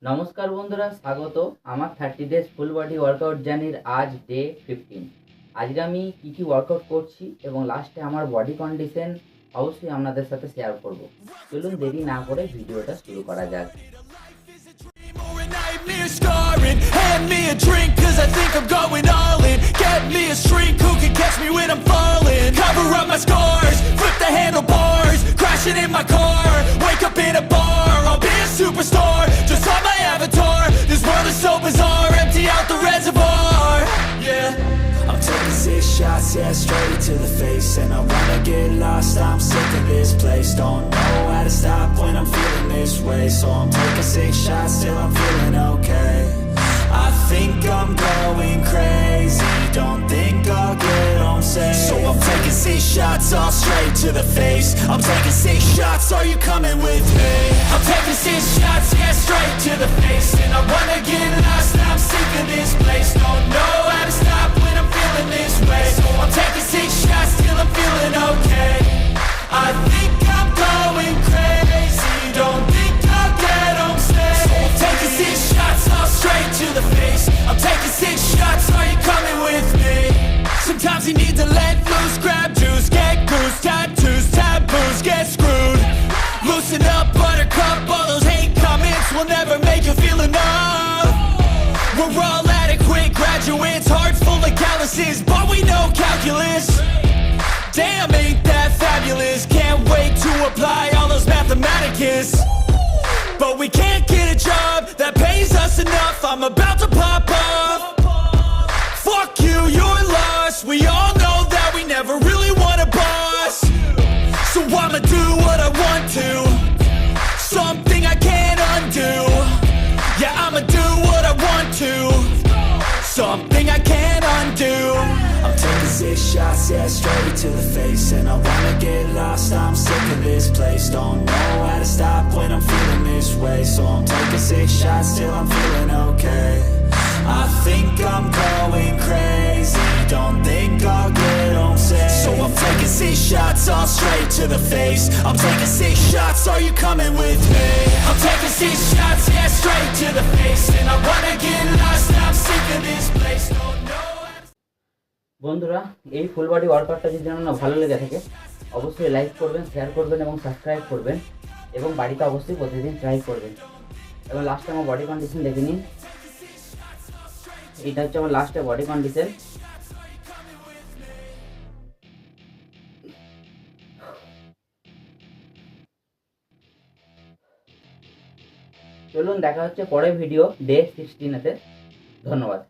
নমস্কার বন্ধুরা, স্বাগত আমার 30 ডেজ ফুল বডি ওয়ার্কআউট জার্নির আজ ডে 15। আজকে আমি কি ওয়ার্কআউট করছি এবং লাস্টে আমার বডি কন্ডিশন অবশ্যই আপনাদের সাথে শেয়ার করব। চলুন দেরি না করে ভিডিওটা শুরু করা যাক। Hand me a drink cause I think I'm going all in. Get me a shrink who can catch me when I'm falling. Cover up my scars, flip the handlebars, crashing in my car, wake up in a bar. I'll be a superstar, just on my avatar. This world is so bizarre, empty out the reservoir. Yeah, I'm taking 6 shots, yeah, straight to the face. And I wanna get lost, I'm sick of this place. Don't know how to stop when I'm feeling this way. So I'm taking 6 shots till I'm feeling okay. I think I'm going crazy, don't think I'll get home safe. So I'm taking 6 shots all straight to the face. I'm taking 6 shots, are you coming with me? I'm taking 6 shots, yeah, straight to the face. And I wanna get lost, I'm sick of this place. Don't know how to stop when I'm feeling this way. So I'm taking 6 shots till I'm feeling okay. I think I'm going crazy, don't think I'll get home safe. So I'm taking 6 shots all straight to the face. I'm taking 6 shots, are you coming with me? Sometimes you need to let loose, grab juice, get goose, tattoos, taboos, get screwed. Loosen up, buttercup, all those hate comments will never make you feel enough. We're all adequate graduates, hearts full of calluses, but we know calculus. Damn, ain't that fabulous? Can't wait to apply all those mathematicus. But we can't get a job that pays us enough. I'm about to pop off. Fuck you, you're lost. We all know that we never really want a boss. So I'ma do what I want to, something I can't undo. Yeah, I'ma do what I want to, something I can't undo. I'm taking 6 shots, yeah, straight to the face. And I wanna get lost, I'm sick of this place. Don't know how to stop when I'm feeling this way. So I'm taking 6 shots till I'm feeling okay. I think I'm going crazy, don't think I'll get home safe. So I'm taking 6 shots all straight to the face. I'm taking 6 shots, are you coming with me? I'm taking 6 shots, yeah, straight to the face. And I wanna get lost, I'm sick of this place. Don't know. বন্ধুরা, এই full body ওয়ার্কআউটটা যদি আপনার ভালো লেগে থাকে অবশ্যই like করবেন, share করবেন এবং সাবস্ক্রাইব করবেন এবং বাড়িতে অবশ্যই প্রতিদিন ট্রাই করবেন। এবং লাস্টে আমার বডি কন্ডিশন দেখে নিন। এটা হচ্ছে আমার লাস্টে বডি কন্ডিশন। চলুন দেখা হচ্ছে পরের ভিডিও ডে 16-তে। ধন্যবাদ।